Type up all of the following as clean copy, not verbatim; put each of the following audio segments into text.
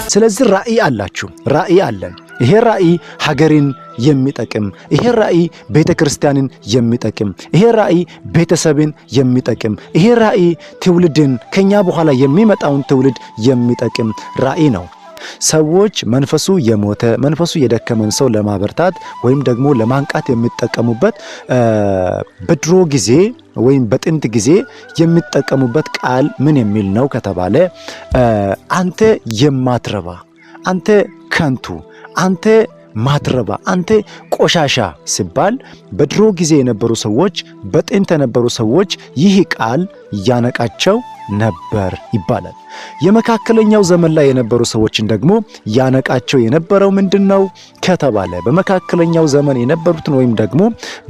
ስለዚህ ራእይ አላችሁ፣ ራእይ አለን። ይሄ ራእይ ሀገርን የሚጠቅም፣ ይሄ ራእይ ቤተክርስቲያንን የሚጠቅም፣ ይሄ ራእይ ቤተሰብን የሚጠቅም፣ ይሄ ራእይ ትውልድን ከኛ በኋላ የሚመጣውን ትውልድ የሚጠቅም ራእይ ነው። ሰዎች መንፈሱ የሞተ መንፈሱ የደከመን ሰው ለማበርታት ወይም ደግሞ ለማንቃት የሚጠቀሙበት በድሮ ጊዜ ወይም በጥንት ጊዜ የሚጠቀሙበት ቃል ምን የሚል ነው ከተባለ አንተ የማትረባ፣ አንተ ከንቱ፣ አንተ ማትረባ፣ አንተ ቆሻሻ ሲባል በድሮ ጊዜ የነበሩ ሰዎች፣ በጥንት የነበሩ ሰዎች ይህ ቃል ያነቃቸው ነበር ይባላል። የመካከለኛው ዘመን ላይ የነበሩ ሰዎችን ደግሞ ያነቃቸው የነበረው ምንድነው ከተባለ በመካከለኛው ዘመን የነበሩትን ወይም ደግሞ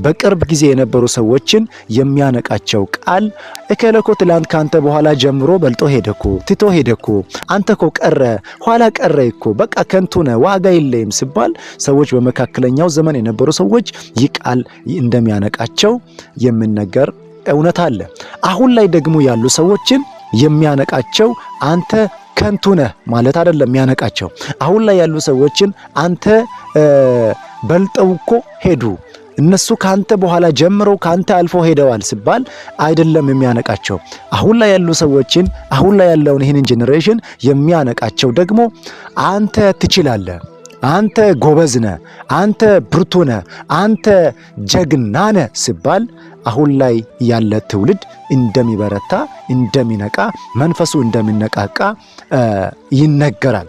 በቅርብ ጊዜ የነበሩ ሰዎችን የሚያነቃቸው ቃል እከለኮ ትላንት ካንተ በኋላ ጀምሮ በልጦ ሄደኩ፣ ትቶ ሄደኩ፣ አንተኮ ቀረ፣ ኋላ ቀረ እኮ፣ በቃ ከንቱ ነህ፣ ዋጋ የለህም ሲባል ሰዎች በመካከለኛው ዘመን የነበሩ ሰዎች ይህ ቃል እንደሚያነቃቸው የሚነገር እውነት አለ። አሁን ላይ ደግሞ ያሉ ሰዎችን የሚያነቃቸው አንተ ከንቱ ነህ ማለት አይደለም የሚያነቃቸው። አሁን ላይ ያሉ ሰዎችን አንተ በልጠው እኮ ሄዱ፣ እነሱ ካንተ በኋላ ጀምረው ካንተ አልፎ ሄደዋል ሲባል አይደለም የሚያነቃቸው። አሁን ላይ ያሉ ሰዎችን አሁን ላይ ያለውን ይህንን ጄኔሬሽን የሚያነቃቸው ደግሞ አንተ ትችላለህ፣ አንተ ጎበዝ ነህ፣ አንተ ብርቱ ነህ፣ አንተ ጀግና ነህ ሲባል አሁን ላይ ያለ ትውልድ እንደሚበረታ፣ እንደሚነቃ፣ መንፈሱ እንደሚነቃቃ ይነገራል።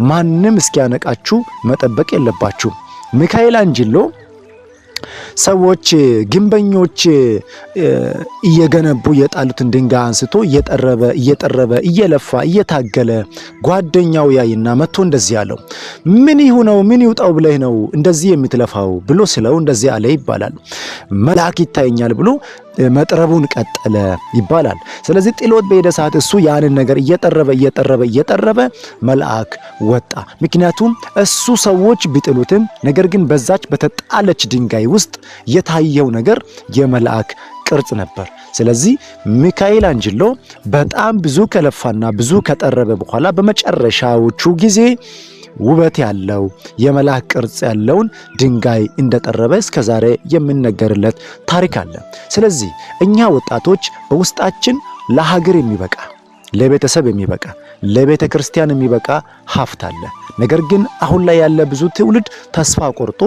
ማንም እስኪያነቃችሁ መጠበቅ የለባችሁ። ሚካኤላንጀሎ ሰዎች ግንበኞች እየገነቡ የጣሉትን ድንጋይ አንስቶ እየጠረበ እየለፋ እየታገለ ጓደኛው ያይና መጥቶ እንደዚህ ያለው ምን ይሁነው ምን ይውጣው ብለህ ነው እንደዚህ የምትለፋው ብሎ ስለው እንደዚህ አለ ይባላል። መልአክ ይታየኛል ብሎ መጥረቡን ቀጠለ ይባላል። ስለዚህ ጥሎት በሄደ ሰዓት እሱ ያንን ነገር እየጠረበ መልአክ ወጣ። ምክንያቱም እሱ ሰዎች ቢጥሉትም ነገር ግን በዛች በተጣለች ድንጋይ ውስጥ የታየው ነገር የመልአክ ቅርጽ ነበር። ስለዚህ ሚካኤላንጀሎ በጣም ብዙ ከለፋና ብዙ ከጠረበ በኋላ በመጨረሻዎቹ ጊዜ ውበት ያለው የመልአክ ቅርጽ ያለውን ድንጋይ እንደጠረበ እስከዛሬ የሚነገርለት ታሪክ አለ። ስለዚህ እኛ ወጣቶች በውስጣችን ለሀገር የሚበቃ፣ ለቤተሰብ የሚበቃ፣ ለቤተ ክርስቲያን የሚበቃ ሀብት አለ። ነገር ግን አሁን ላይ ያለ ብዙ ትውልድ ተስፋ ቆርጦ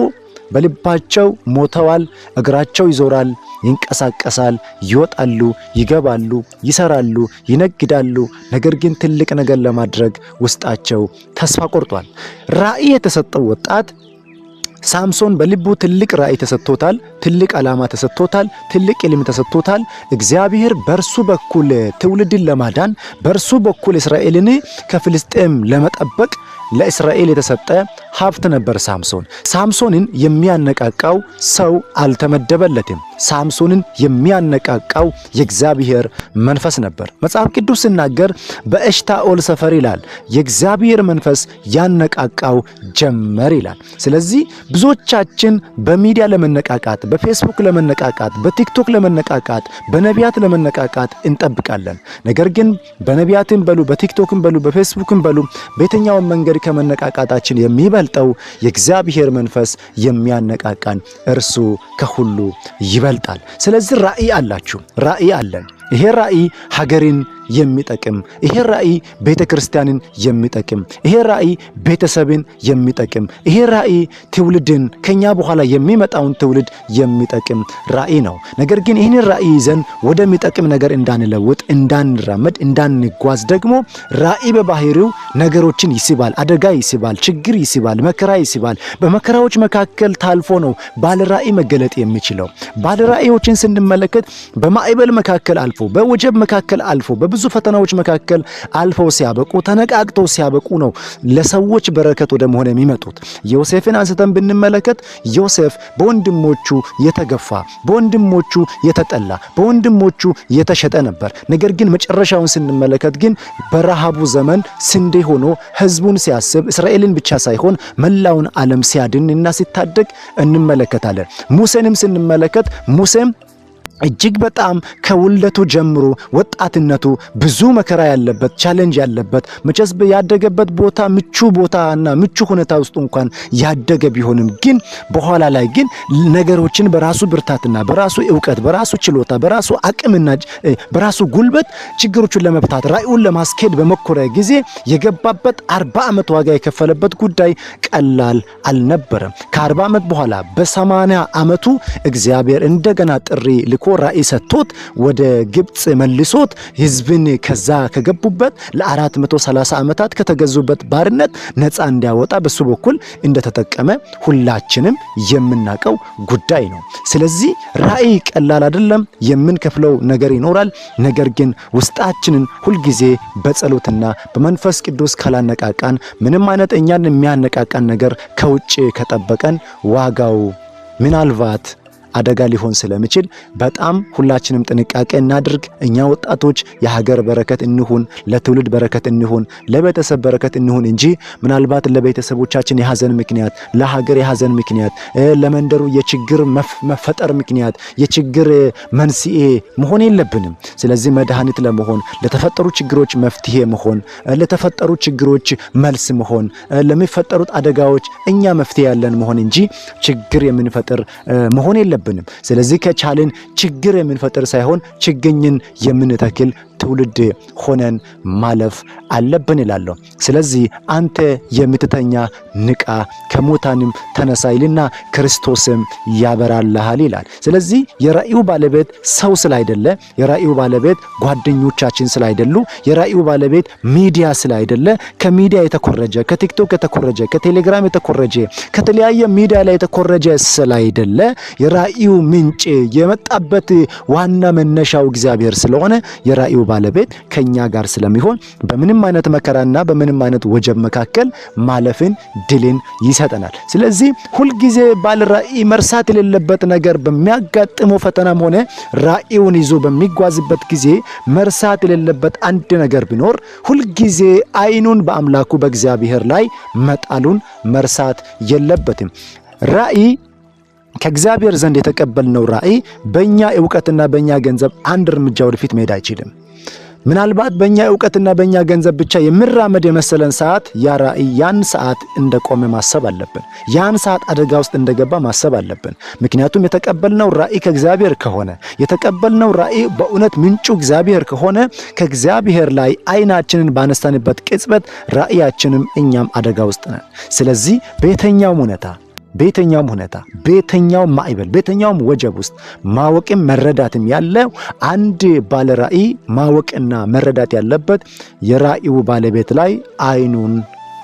በልባቸው ሞተዋል። እግራቸው ይዞራል፣ ይንቀሳቀሳል፣ ይወጣሉ፣ ይገባሉ፣ ይሰራሉ፣ ይነግዳሉ። ነገር ግን ትልቅ ነገር ለማድረግ ውስጣቸው ተስፋ ቆርጧል። ራእይ የተሰጠው ወጣት ሳምሶን በልቡ ትልቅ ራእይ ተሰጥቶታል፣ ትልቅ ዓላማ ተሰጥቶታል፣ ትልቅ ዕልም ተሰጥቶታል። እግዚአብሔር በርሱ በኩል ትውልድን ለማዳን በርሱ በኩል እስራኤልን ከፍልስጤም ለመጠበቅ ለእስራኤል የተሰጠ ሀብት ነበር ሳምሶን። ሳምሶንን የሚያነቃቃው ሰው አልተመደበለትም። ሳምሶንን የሚያነቃቃው የእግዚአብሔር መንፈስ ነበር። መጽሐፍ ቅዱስ ሲናገር በኤሽታኦል ሰፈር ይላል የእግዚአብሔር መንፈስ ያነቃቃው ጀመር ይላል። ስለዚህ ብዙዎቻችን በሚዲያ ለመነቃቃት፣ በፌስቡክ ለመነቃቃት፣ በቲክቶክ ለመነቃቃት፣ በነቢያት ለመነቃቃት እንጠብቃለን። ነገር ግን በነቢያትም በሉ በቲክቶክም በሉ በፌስቡክም በሉ በየትኛውም መንገድ ከመነቃቃታችን የሚበልጠው የእግዚአብሔር መንፈስ የሚያነቃቃን እርሱ ከሁሉ ይበልጣል። ስለዚህ ራእይ አላችሁ፣ ራእይ አለን። ይሄ ራእይ ሀገርን የሚጠቅም፣ ይሄ ራእይ ቤተክርስቲያንን የሚጠቅም፣ ይሄ ራእይ ቤተሰብን የሚጠቅም፣ ይሄ ራእይ ትውልድን ከኛ በኋላ የሚመጣውን ትውልድ የሚጠቅም ራእይ ነው። ነገር ግን ይህን ራእይ ይዘን ወደሚጠቅም ነገር እንዳንለውጥ፣ እንዳንራመድ፣ እንዳንጓዝ ደግሞ ራእይ በባህሪው ነገሮችን ይስባል፣ አደጋ ይስባል፣ ችግር ይስባል፣ መከራ ይስባል። በመከራዎች መካከል ታልፎ ነው ባለ ራእይ መገለጥ የሚችለው። ባለ ራእዮችን ስንመለከት በማዕበል መካከል አልፎ፣ በወጀብ መካከል አልፎ፣ በብዙ ፈተናዎች መካከል አልፈው ሲያበቁ፣ ተነቃቅተው ሲያበቁ ነው ለሰዎች በረከት ወደ መሆን የሚመጡት። ዮሴፍን አንስተን ብንመለከት ዮሴፍ በወንድሞቹ የተገፋ፣ በወንድሞቹ የተጠላ፣ በወንድሞቹ የተሸጠ ነበር። ነገር ግን መጨረሻውን ስንመለከት ግን በረሃቡ ዘመን ስንዴ ሆኖ ሕዝቡን ሲያስብ እስራኤልን ብቻ ሳይሆን መላውን ዓለም ሲያድንና ሲታደግ እንመለከታለን። ሙሴንም ስንመለከት ሙሴም እጅግ በጣም ከውልደቱ ጀምሮ ወጣትነቱ ብዙ መከራ ያለበት ቻሌንጅ ያለበት መቼስ ያደገበት ቦታ ምቹ ቦታና ምቹ ሁኔታ ውስጥ እንኳን ያደገ ቢሆንም ግን በኋላ ላይ ግን ነገሮችን በራሱ ብርታትና በራሱ ዕውቀት በራሱ ችሎታ በራሱ አቅምና በራሱ ጉልበት ችግሮችን ለመፍታት ራእዩን ለማስኬድ በመኮረ ጊዜ የገባበት 40 ዓመት ዋጋ የከፈለበት ጉዳይ ቀላል አልነበረም። ከ40 ዓመት በኋላ በ80 ዓመቱ እግዚአብሔር እንደገና ጥሪ ልኮ ራእይ ሰጥቶት ወደ ግብጽ መልሶት ህዝብን ከዛ ከገቡበት ለ430 ዓመታት ከተገዙበት ባርነት ነፃ እንዲያወጣ በሱ በኩል እንደተጠቀመ ሁላችንም የምናውቀው ጉዳይ ነው። ስለዚህ ራእይ ቀላል አይደለም። የምንከፍለው ነገር ይኖራል። ነገር ግን ውስጣችንን ሁልጊዜ በጸሎትና በመንፈስ ቅዱስ ካላነቃቃን ምንም አይነት እኛን የሚያነቃቃን ነገር ከውጭ ከጠበቀን ዋጋው ምናልባት አደጋ ሊሆን ስለሚችል በጣም ሁላችንም ጥንቃቄ እናድርግ። እኛ ወጣቶች የሀገር በረከት እንሁን፣ ለትውልድ በረከት እንሁን፣ ለቤተሰብ በረከት እንሁን እንጂ ምናልባት ለቤተሰቦቻችን የሐዘን ምክንያት፣ ለሀገር የሐዘን ምክንያት፣ ለመንደሩ የችግር መፈጠር ምክንያት፣ የችግር መንስኤ መሆን የለብንም። ስለዚህ መድኃኒት ለመሆን ለተፈጠሩ ችግሮች መፍትሄ መሆን፣ ለተፈጠሩ ችግሮች መልስ መሆን፣ ለሚፈጠሩት አደጋዎች እኛ መፍትሄ ያለን መሆን እንጂ ችግር የምንፈጥር መሆን የለብንም። ስለዚህ ከቻልን ችግር የምንፈጥር ሳይሆን ችግኝን የምንተክል ትውልድ ሆነን ማለፍ አለብን ይላል። ስለዚህ አንተ የምትተኛ ንቃ፣ ከሙታንም ተነሳ ይልና ክርስቶስም ያበራልሃል ይላል። ስለዚህ የራእዩ ባለቤት ሰው ስላይደለ፣ የራእዩ ባለቤት ጓደኞቻችን ስላይደሉ፣ የራእዩ ባለቤት ሚዲያ ስላይደለ፣ ከሚዲያ የተኮረጀ ከቲክቶክ የተኮረጀ ከቴሌግራም የተኮረጀ ከተለያየ ሚዲያ ላይ የተኮረጀ ስላይደለ የራእዩ ምንጭ የመጣበት ዋና መነሻው እግዚአብሔር ስለሆነ የራእዩ ባለቤት ከኛ ጋር ስለሚሆን በምንም አይነት መከራና በምንም አይነት ወጀብ መካከል ማለፍን ድልን ይሰጠናል። ስለዚህ ሁልጊዜ ባለ ራእይ መርሳት የሌለበት ነገር በሚያጋጥመው ፈተናም ሆነ ራእዩን ይዞ በሚጓዝበት ጊዜ መርሳት የሌለበት አንድ ነገር ቢኖር ሁልጊዜ አይኑን በአምላኩ በእግዚአብሔር ላይ መጣሉን መርሳት የለበትም። ራእይ ከእግዚአብሔር ዘንድ የተቀበልነው ራእይ በእኛ ዕውቀትና በእኛ ገንዘብ አንድ እርምጃ ወደፊት መሄድ አይችልም። ምናልባት በእኛ ዕውቀትና በእኛ ገንዘብ ብቻ የምራመድ የመሰለን ሰዓት ያ ራእይ ያን ሰዓት እንደቆመ ማሰብ አለብን። ያን ሰዓት አደጋ ውስጥ እንደገባ ማሰብ አለብን። ምክንያቱም የተቀበልነው ራእይ ከእግዚአብሔር ከሆነ የተቀበልነው ራእይ በእውነት ምንጩ እግዚአብሔር ከሆነ ከእግዚአብሔር ላይ አይናችንን ባነሳንበት ቅጽበት ራእያችንም እኛም አደጋ ውስጥ ነን። ስለዚህ በየትኛውም ሁኔታ በየትኛውም ማዕበል በየትኛውም ወጀብ ውስጥ ማወቅም መረዳትም ያለው አንድ ባለ ራእይ ማወቅና መረዳት ያለበት የራእዩ ባለቤት ላይ አይኑን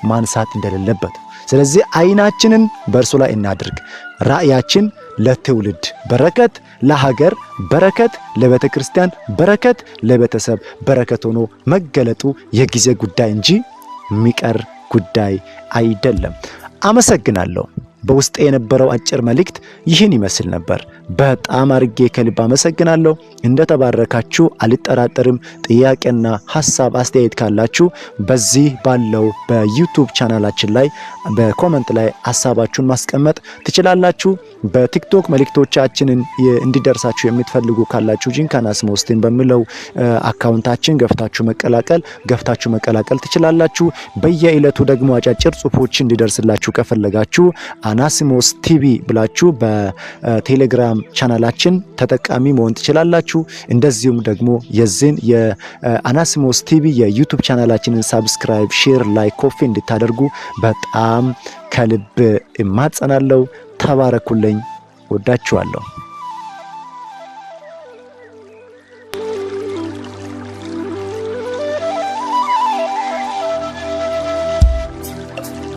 ማንሳት እንደሌለበት። ስለዚህ አይናችንን በእርሱ ላይ እናድርግ። ራእያችን ለትውልድ በረከት፣ ለሀገር በረከት፣ ለቤተ ክርስቲያን በረከት፣ ለቤተሰብ በረከት ሆኖ መገለጡ የጊዜ ጉዳይ እንጂ የሚቀር ጉዳይ አይደለም። አመሰግናለሁ። በውስጤ የነበረው አጭር መልእክት ይህን ይመስል ነበር። በጣም አርጌ ከልብ አመሰግናለሁ። እንደተባረካችሁ አልጠራጠርም። ጥያቄና ሐሳብ አስተያየት ካላችሁ በዚህ ባለው በዩቲዩብ ቻናላችን ላይ በኮሜንት ላይ ሐሳባችሁን ማስቀመጥ ትችላላችሁ። በቲክቶክ መልእክቶቻችንን እንዲደርሳችሁ የምትፈልጉ ካላችሁ ጂንካና ስሞስቲን በሚለው አካውንታችን ገፍታችሁ መቀላቀል ትችላላችሁ። በየዕለቱ ደግሞ አጫጭር ጽሑፎች እንዲደርስላችሁ ከፈለጋችሁ አናሲሞስ ቲቪ ብላችሁ በቴሌግራም ቻናላችን ተጠቃሚ መሆን ትችላላችሁ። እንደዚሁም ደግሞ የዚህን የአናሲሞስ ቲቪ የዩቲዩብ ቻናላችንን ሳብስክራይብ፣ ሼር፣ ላይክ፣ ኮፒ እንድታደርጉ በጣም ከልብ እማጸናለሁ። ተባረኩልኝ። ወዳችኋለሁ።